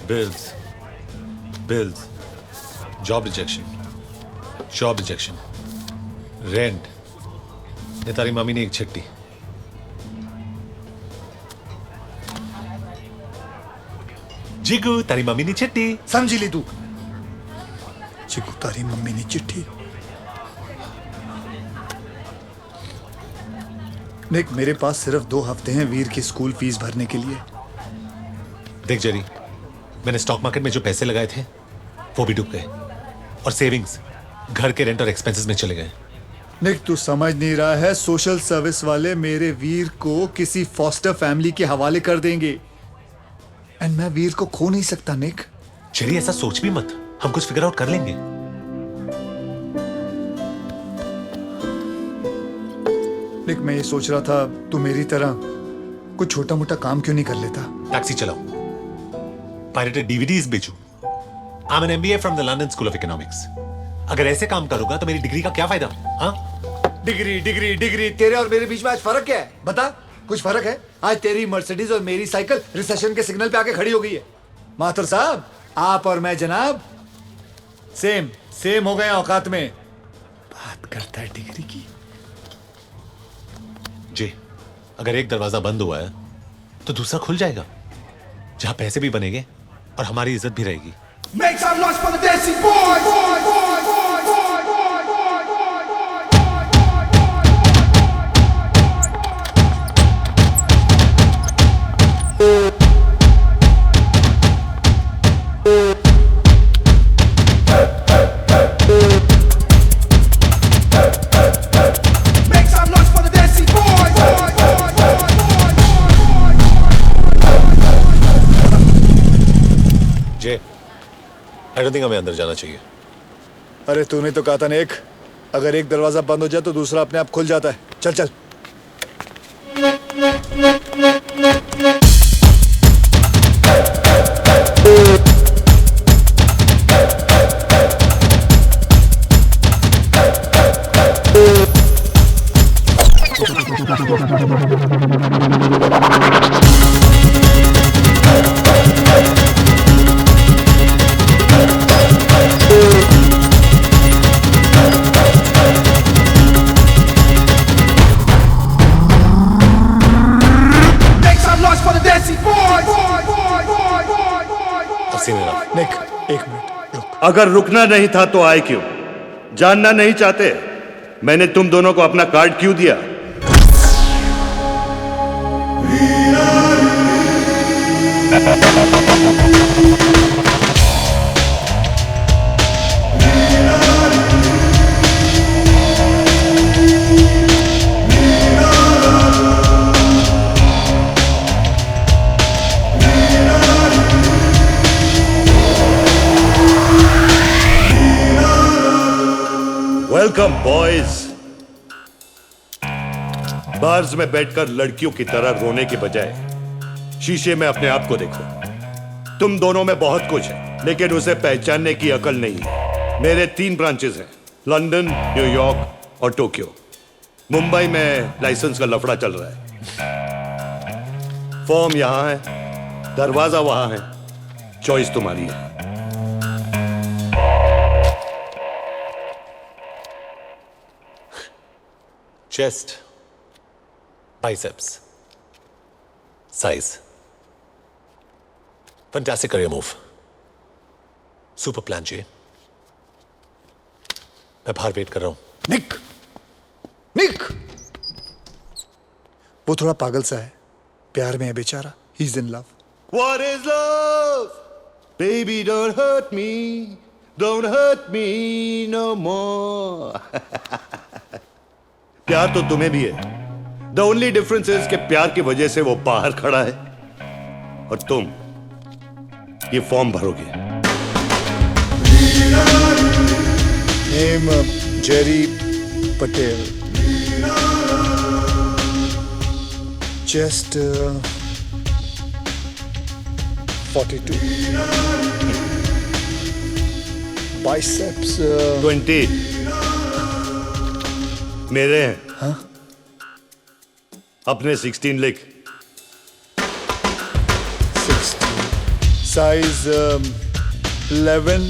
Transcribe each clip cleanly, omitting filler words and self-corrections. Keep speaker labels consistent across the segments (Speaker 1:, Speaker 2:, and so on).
Speaker 1: Bills. Bills. Job rejection. Job rejection. Rent. ये तारी मामी ने एक छट्टी. जिगू तारी मम्मी ने चिट्ठी.
Speaker 2: समझी ली तू. चिकू तारी मम्मी ने चिट्ठी. निक, मेरे पास सिर्फ 2 हफ्ते हैं वीर की स्कूल फीस भरने के लिए.
Speaker 1: देख जेरी, मैंने स्टॉक मार्केट में जो पैसे लगाए थे वो भी डूब गए और सेविंग्स घर के रेंट और एक्सपेंसेस में चले गए.
Speaker 2: निक, तू समझ नहीं रहा है. सोशल सर्विस वाले मेरे वीर को किसी फॉस्टर फैमिली के हवाले कर देंगे एंड मैं वीर को खो नहीं सकता. निक,
Speaker 1: जेरी ऐसा सोच भी मत, हम कुछ फिगर आउट कर लेंगे.
Speaker 2: निक, मैं ये सोच रहा था तू मेरी तरह कुछ छोटा मोटा काम क्यों नहीं कर लेता.
Speaker 1: टैक्सी चलाओ, पायरेटेड डीवीडीज बेचूं. I am an MBA from the London school of economics. अगर ऐसे काम करूंगा तो मेरी डिग्री का क्या फायदा. हाँ,
Speaker 2: डिग्री डिग्री डिग्री, तेरे और मेरे बीच में आज फर्क क्या है बता. कुछ फर्क है? आज तेरी मर्सिडीज और मेरी साइकिल रिसेशन के सिग्नल पे आके खड़ी हो गई है. माथुर साहब, आप और मैं जनाब सेम सेम हो गए औकात में. बात करता है डिग्री की.
Speaker 1: जी, अगर एक दरवाजा बंद हुआ है तो दूसरा खुल जाएगा, जहां पैसे भी बनेंगे और हमारी इज्जत भी रहेगी.
Speaker 3: Make some noise for the Desi boys. Make some noise for the Desi boys.
Speaker 1: J, I don't think हमें अंदर जाना चाहिए.
Speaker 2: अरे तूने तो कहा था नेक, अगर एक दरवाजा बंद हो जाए तो दूसरा अपने आप खुल जाता है. चल चल.
Speaker 3: Make some noise for the Desi boys.
Speaker 1: I've seen enough.
Speaker 2: नेक, एक मिनट रुक.
Speaker 4: अगर रुकना नहीं था तो आए क्यों? जानना नहीं चाहते मैंने तुम दोनों को अपना कार्ड क्यों दिया? Welcome boys. बार्स में बैठकर लड़कियों की तरह रोने के बजाय शीशे में अपने आप को देखो. तुम दोनों में बहुत कुछ है, लेकिन उसे पहचानने की अकल नहीं है. मेरे 3 ब्रांचेस हैं, लंदन, न्यूयॉर्क और टोक्यो. मुंबई में लाइसेंस का लफड़ा चल रहा है. फॉर्म यहां है, दरवाजा वहां है. चॉइस तुम्हारी है.
Speaker 1: Chest, biceps, size. Fantastic career move. Super plan, Jay. मैं बाहर वेट कर रहा हूं.
Speaker 2: निक, निक, वो थोड़ा पागल सा है. प्यार में है बेचारा. He is in love.
Speaker 4: What is love? Baby, don't hurt me. Don't hurt me no more. प्यार तो तुम्हें भी है. The only difference is कि प्यार की वजह से वो बाहर खड़ा है और तुम ये फॉर्म भरोगे.
Speaker 2: Name Jerry Patel. Chest 42. Biceps
Speaker 4: 20 मेरे हैं.
Speaker 2: हाँ?
Speaker 4: अपने 16 लिख.
Speaker 2: 16. size 11,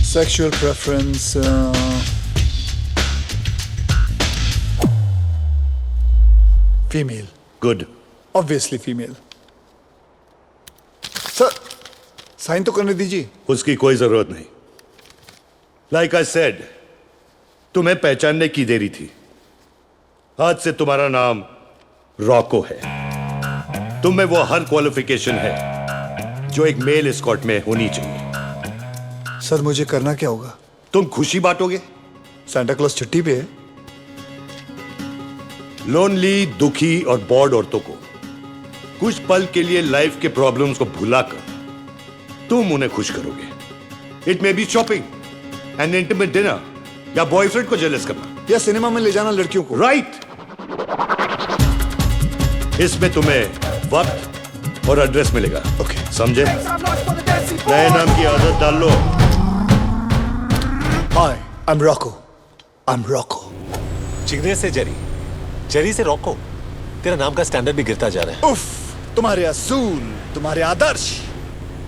Speaker 2: sexual preference female,
Speaker 4: good.
Speaker 2: obviously female. Sir sign तो करने दीजिए.
Speaker 4: उसकी कोई जरूरत नहीं। लाइक आई सेड, तुम्हें पहचानने की देरी थी। आज से तुम्हारा नाम रॉको है। तुम में वो हर क्वालिफिकेशन है जो एक मेल एस्कॉर्ट में होनी चाहिए।
Speaker 2: सर मुझे करना क्या होगा?
Speaker 4: तुम खुशी बांटोगे।
Speaker 2: सांता क्लॉज छुट्टी पे है.
Speaker 4: लोनली, दुखी और बोर्ड औरतों को कुछ पल के लिए लाइफ के प्रॉब्लम्स को भुलाकर तुम उन्हें खुश करोगे। It may be shopping, N intimate dinner, या बॉयफ्रेंड को जेलस करना,
Speaker 2: या सिनेमा में ले जाना लड़कियों को.
Speaker 4: राइट। इसमें तुम्हें वक्त और एड्रेस मिलेगा।
Speaker 2: Okay.
Speaker 4: समझे?
Speaker 3: Make some noise for the Desi
Speaker 4: नए
Speaker 3: boys.
Speaker 4: नाम की आदत डाल लो।
Speaker 2: Hi, I'm Rocco. I'm Rocco.
Speaker 1: चिगने से जरी, जरी से रॉको, तेरा नाम का स्टैंडर्ड भी गिरता जा रहा है।
Speaker 2: उफ, तुम्हारे असूल, तुम्हारे आदर्श,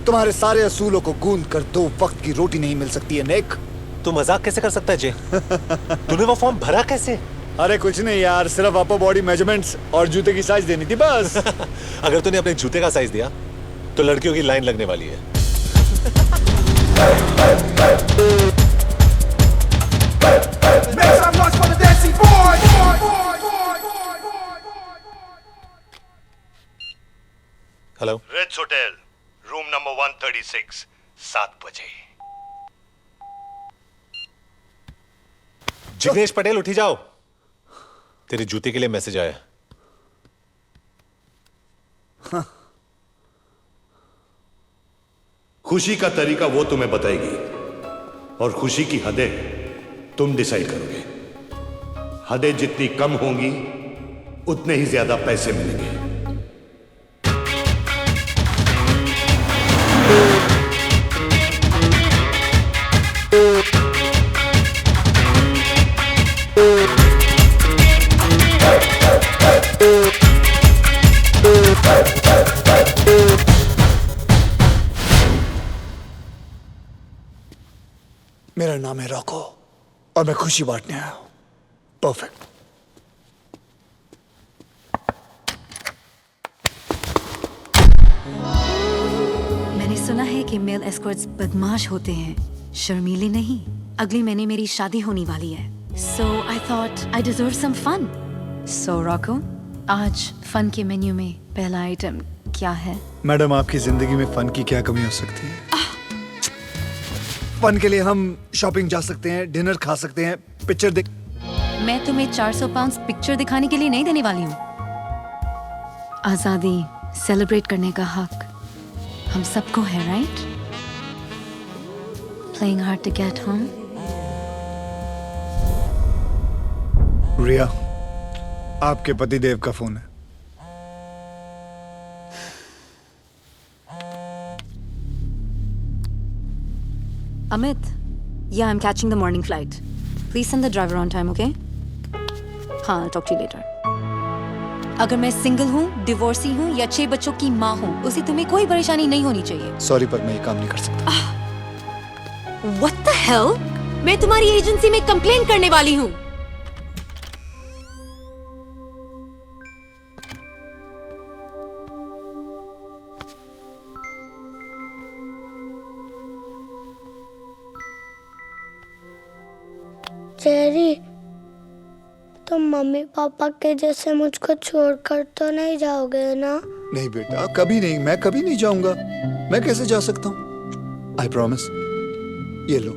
Speaker 2: तुम्हारे सारे असूलों को गूंद कर 2 वक्त की रोटी नहीं मिल सकती है नेक.
Speaker 1: तू मजाक कैसे कर सकता है जे? तूने वो फॉर्म भरा कैसे?
Speaker 2: अरे कुछ नहीं यार, सिर्फ अपर बॉडी मेजरमेंट्स और जूते की साइज देनी थी बस.
Speaker 1: अगर तूने अपने जूते का साइज दिया तो लड़कियों की लाइन लगने वाली है।
Speaker 3: Make some noise for the Desi boys.
Speaker 1: Hello,
Speaker 4: Ritz hotel, room number 136, 7 बजे।
Speaker 1: जिग्नेश पटेल उठी जाओ, तेरे जूते के लिए मैसेज आया।
Speaker 4: खुशी का तरीका वो तुम्हें बताएगी और खुशी की हदें तुम डिसाइड करोगे। हदें जितनी कम होंगी उतने ही ज्यादा पैसे मिलेंगे।
Speaker 2: मेरा नाम है रॉको और मैं खुशी बांटने आया हूं. परफेक्ट.
Speaker 5: मैंने सुना है कि मेल एस्कॉर्ट्स बदमाश होते हैं, शर्मीले नहीं. अगले महीने मेरी शादी होने वाली है, so I thought I deserve some fun. So Roku, आज फन के मेन्यू में पहला आइटम क्या है?
Speaker 2: मैडम, आपकी जिंदगी में फन की क्या कमी हो सकती है? फन के लिए हम शॉपिंग जा सकते हैं, डिनर खा सकते हैं, पिक्चर देख.
Speaker 5: मैं तुम्हें 400 पाउंड पिक्चर दिखाने के लिए नहीं देने वाली हूँ. आजादी सेलिब्रेट करने का हक हम सबको है, right? Playing hard to get home.
Speaker 2: रिया, आपके पतिदेव का फोन है.
Speaker 5: Amit, yeah, I'm catching the morning flight. Please send the driver on time, okay? हाँ, I'll talk to you later. अगर मैं सिंगल हूँ, डिवोर्सी हूँ या 6 बच्चों की माँ हूँ, उसे तुम्हें कोई परेशानी नहीं होनी चाहिए.
Speaker 2: सॉरी, पर मैं ये काम नहीं कर सकता.
Speaker 5: What the hell? मैं तुम्हारी एजेंसी में कंप्लेन करने वाली हूँ.
Speaker 6: जेरी, तुम मम्मी पापा के जैसे मुझको छोड़कर तो नहीं जाओगे ना?
Speaker 2: नहीं बेटा, कभी नहीं. मैं कभी नहीं जाऊंगा. मैं कैसे जा सकता हूँ? I promise. ये लो,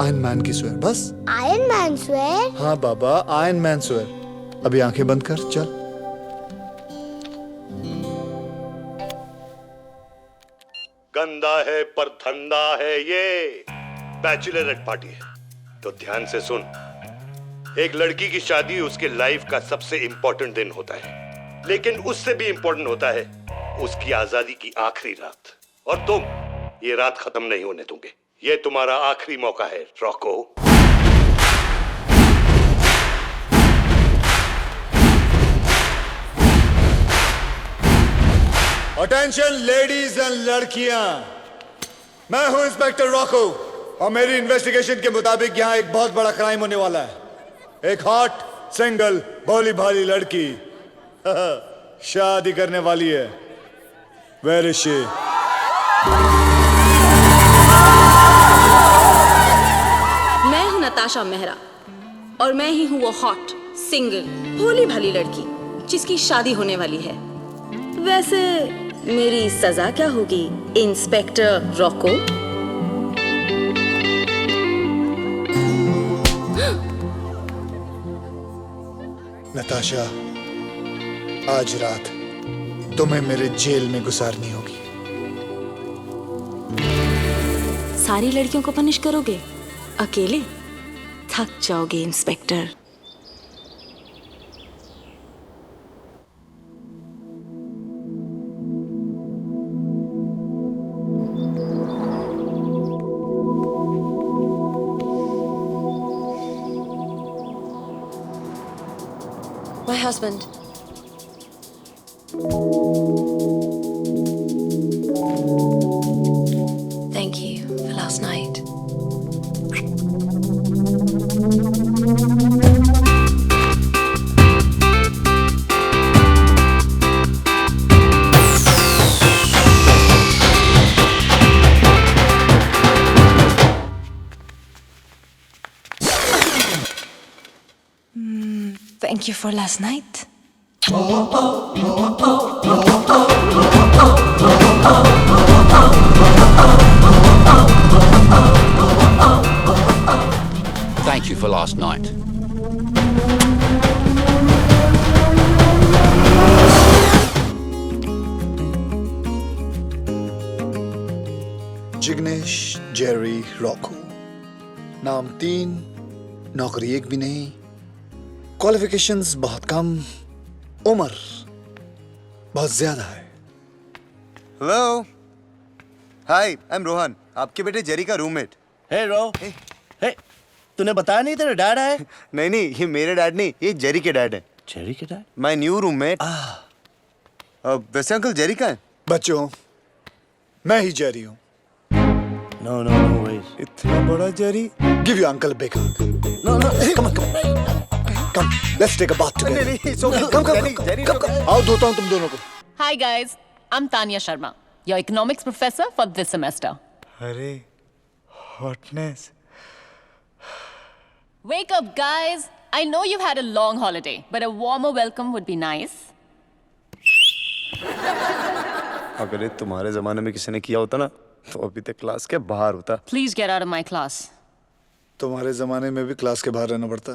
Speaker 2: आयरन मैन की स्वेयर. बस.
Speaker 6: Iron man swear?
Speaker 2: हाँ बाबा, आयरन मैन स्वेयर. अभी आंखें बंद कर, चल.
Speaker 4: गंदा है पर धंधा है ये। बैचलरेट पार्टी है तो ध्यान से सुन। एक लड़की की शादी उसके लाइफ का सबसे इंपॉर्टेंट दिन होता है, लेकिन उससे भी इंपॉर्टेंट होता है उसकी आजादी की आखिरी रात। और तुम ये रात खत्म नहीं होने दोगे। ये तुम्हारा आखिरी मौका है रॉको।
Speaker 2: अटेंशन लेडीज एंड लड़कियां, मैं हूं इंस्पेक्टर रॉको और मेरी इन्वेस्टिगेशन के मुताबिक यहाँ एक बहुत बड़ा क्राइम होने वाला है। एक हॉट सिंगल भोली भाली लड़की शादी करने वाली है। Where is she?
Speaker 7: मैं हूं नताशा मेहरा और मैं ही हूं वो हॉट सिंगल भोली भाली लड़की जिसकी शादी होने वाली है। वैसे मेरी सजा क्या होगी इंस्पेक्टर रॉको?
Speaker 2: नताशा, आज रात तुम्हें मेरे जेल में गुजारनी होगी।
Speaker 7: सारी लड़कियों को पनिश करोगे? अकेले थक जाओगे inspector. My husband. Thank you for last night. Thank you for last night.
Speaker 8: Thank you for last night.
Speaker 2: Jignesh Jerry Roku, नाम 3, नौकरी 1 भी नहीं, क्वालिफिकेशंस बहुत कम, उम्र बहुत ज्यादा है।
Speaker 9: Hello, hi, I am Rohan, आपके बेटे जेरी का रूममेट।
Speaker 10: हे रो, हे, तूने बताया नहीं तेरा डैड है?
Speaker 9: नहीं नहीं, ये मेरे डैड नहीं, ये जेरी के डैड है।
Speaker 10: जेरी के डैड?
Speaker 9: My new roommate. वैसे अंकल जेरी का है?
Speaker 2: बच्चों, मैं ही जेरी हूँ।
Speaker 10: No, no, no ways.
Speaker 9: इतना बड़ा Jerry?
Speaker 2: Give your uncle a big hug.
Speaker 10: No, no.
Speaker 2: Come on, come on. Come, let's take a bath together.
Speaker 9: नहीं नहीं, it's okay.
Speaker 2: Come. आओ धोता हूँ तुम दोनों को।
Speaker 11: Hi guys, I'm Tanya Sharma, your economics professor for this semester.
Speaker 9: अरे, hotness.
Speaker 11: Wake up guys, I know you've had a long holiday, but a warmer welcome would be nice.
Speaker 9: अगर ये तुम्हारे जमाने में किसी ने किया होता ना, तो अभी तक क्लास के बाहर होता।
Speaker 11: Please get out of my class.
Speaker 2: तुम्हारे जमाने में भी क्लास के बाहर रहना पड़ता।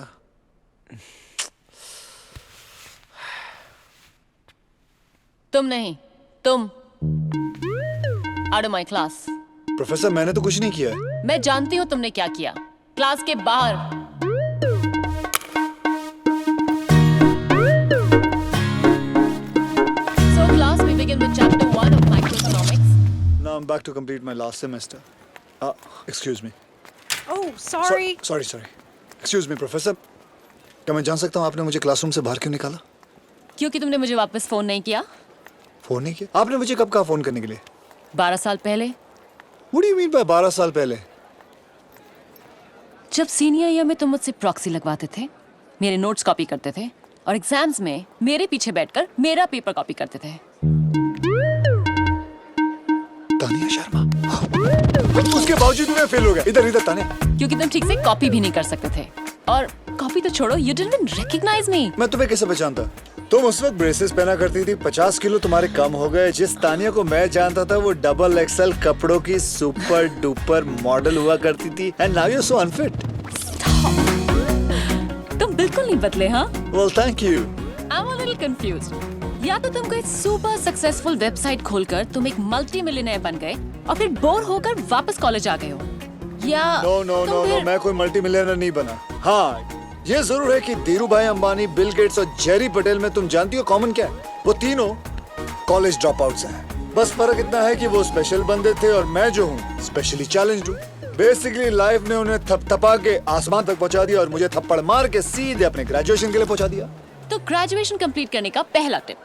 Speaker 11: तुम नहीं, तुम out of my class.
Speaker 2: Professor, मैंने तो कुछ नहीं किया है।
Speaker 11: मैं जानती हूँ तुमने क्या किया। क्लास के बाहर। So class, we begin with chapter 1 of microeconomics.
Speaker 2: Now I'm back to complete my last semester. Excuse me.
Speaker 7: Oh, sorry.
Speaker 2: Sorry. Excuse me, professor. क्या मैं जान सकता हूँ आपने मुझे क्लासरूम से बाहर क्यों निकाला?
Speaker 11: क्योंकि तुमने मुझे वापस फोन नहीं किया।
Speaker 2: फोन नहीं किया? आपने मुझे कब कहा फोन करने के लिए?
Speaker 11: 12 साल पहले।
Speaker 2: What do you mean by 12 साल पहले?
Speaker 11: जब सीनियर ईयर में तुम मुझसे प्रॉक्सी लगवाते थे, मेरे नोट्स कॉपी करते थे और एग्जाम्स में मेरे पीछे बैठकर मेरा पेपर कॉपी करते थे।
Speaker 2: तानिया शर्मा। उसके बावजूद मैं फेल हो गया। इधर तानिया।
Speaker 11: क्योंकि तुम ठीक से कॉपी भी नहीं कर सकते थे। और कॉपी तो छोड़ो, you didn't even recognize me.
Speaker 2: मैं तुम्हें कैसे पहचानता? तुम उस वक्त ब्रेसेस पहना करती थी, 50 किलो तुम्हारे कम हो गए। जिस तानिया को मैं जानता था वो डबल एक्सएल कपड़ों की सुपर डुपर मॉडल हुआ करती थी। And now you are so unfit.
Speaker 11: तुम बिल्कुल नहीं बदले, हाँ?
Speaker 2: Well, thank you.
Speaker 11: I'm a little confused. या तो तुम कोई सुपर सक्सेसफुल वेबसाइट खोलकर तुम एक मल्टी मिलियनेयर बन गए और फिर बोर होकर वापस कॉलेज आ गए हो, या
Speaker 2: नो, मैं कोई मल्टी मिलियनर नहीं बना। हाँ, ये जरूर है कि धीरू भाई अंबानी, बिल गेट्स और जेरी पटेल में तुम जानती हो कॉमन क्या है? वो तीनों कॉलेज ड्रॉप आउट्स हैं। बस फर्क इतना है कि वो स्पेशल बंदे थे और मैं जो हूँ स्पेशली चैलेंज्ड हूँ। बेसिकली लाइफ ने उन्हें थपथपा के आसमान तक पहुंचा दिया और मुझे थप्पड़ मार के सीधे अपने ग्रेजुएशन के लिए पहुंचा दिया।
Speaker 11: तो ग्रेजुएशन कंप्लीट करने का पहला टिप,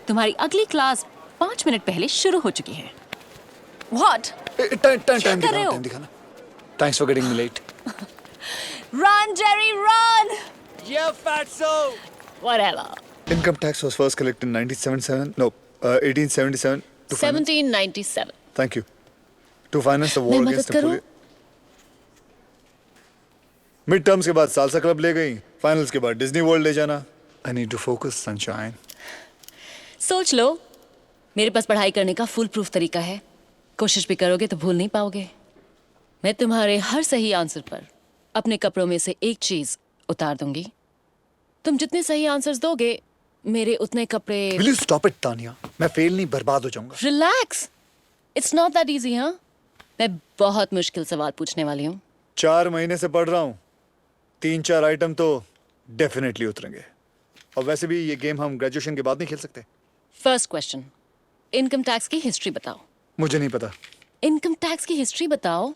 Speaker 11: तुम्हारी अगली क्लास 5 मिनट पहले शुरू हो चुकी है। What?
Speaker 2: टाइम
Speaker 11: कर रहे हो?
Speaker 2: दिखाना। Thanks for getting me late.
Speaker 11: Run, Jerry, run!
Speaker 2: Yeah, fatso.
Speaker 11: Whatever.
Speaker 2: Income tax was first collected in 1977. No, 1877. To finance.
Speaker 11: 1797.
Speaker 2: Thank you. To finance the war
Speaker 11: मैं मदद
Speaker 2: against
Speaker 11: करूं?
Speaker 2: Napoleon. मिड टर्म्स के बाद salsa club ले गई, finals के बाद Disney world ले जाना। I need to focus, sunshine.
Speaker 11: सोच लो, मेरे पास पढ़ाई करने का फुल प्रूफ तरीका है। कोशिश भी करोगे तो भूल नहीं पाओगे। मैं तुम्हारे हर सही आंसर पर अपने कपड़ों में से एक चीज उतार दूंगी। तुम जितने सही आंसर्स दोगे, मेरे उतने कपड़े।
Speaker 2: Will you stop it, Tania? मैं फेल नहीं, बर्बाद हो जाऊंगा।
Speaker 11: Relax, it's not that easy. हाँ, मैं बहुत मुश्किल सवाल पूछने वाली हूँ।
Speaker 2: 4 महीने से पढ़ रहा हूँ, 3-4 आइटम तो डेफिनेटली उतरेंगे। और वैसे भी ये गेम हम ग्रेजुएशन के बाद नहीं खेल सकते।
Speaker 11: फर्स्ट क्वेश्चन, इनकम टैक्स की हिस्ट्री बताओ।
Speaker 2: मुझे नहीं पता।
Speaker 11: इनकम टैक्स की हिस्ट्री बताओ।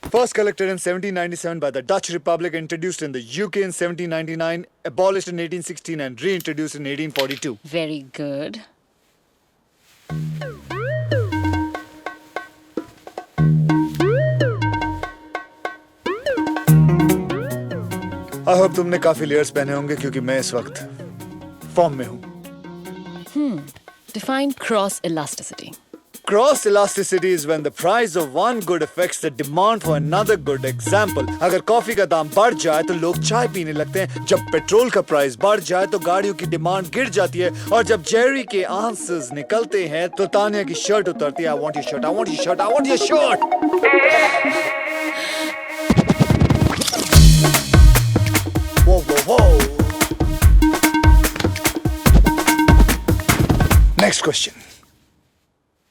Speaker 2: First collected in 1797 by the Dutch Republic, introduced in the UK in 1799, abolished in 1816 and reintroduced in 1842.
Speaker 11: Very good.
Speaker 2: I hope तुमने काफी लेयर्स पहने होंगे क्योंकि मैं इस वक्त फॉर्म में हूँ।
Speaker 11: Define cross elasticity.
Speaker 2: Cross elasticity is when the price of one good affects the demand for another good. Example, अगर कॉफी का दाम बढ़ जाए तो लोग चाय पीने लगते हैं। जब पेट्रोल का प्राइस बढ़ जाए तो गाड़ियों की डिमांड गिर जाती है। और जब जेरी के आंसर्स निकलते हैं तो तानिया की शर्ट उतरती है। I want your shirt, I want your shirt, I want your shirt. Whoa, whoa, whoa. Next question.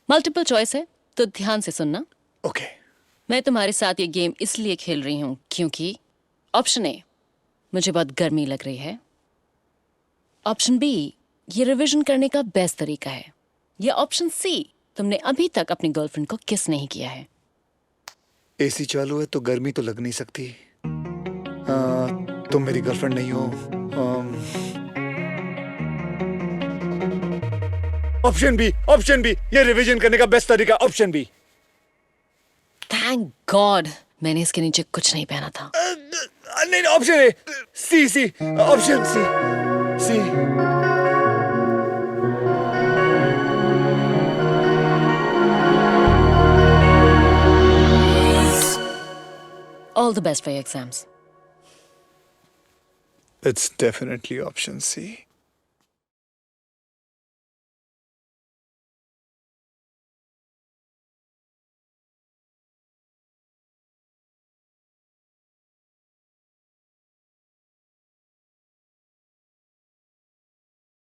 Speaker 11: Multiple choice है तो ध्यान से सुनना।
Speaker 2: Okay.
Speaker 11: मैं तुम्हारे साथ ये गेम इसलिए खेल रही हूँ क्योंकि ऑप्शन ए, मुझे बहुत गर्मी लग रही है। ऑप्शन बी, ये रिवीजन करने का बेस्ट तरीका है। या ऑप्शन सी, तुमने अभी तक अपनी गर्लफ्रेंड को किस नहीं किया है।
Speaker 2: एसी चालू है तो गर्मी तो लग नहीं सकती। तुम मेरी गर्लफ्रेंड नहीं हो। ऑप्शन बी, ये रिवीजन करने का बेस्ट तरीका। Option B.
Speaker 11: थैंक गॉड मैंने इसके नीचे कुछ नहीं पहना था।
Speaker 2: नहीं, option A. C, option C.
Speaker 11: All the best for your exams.
Speaker 2: It's definitely option C.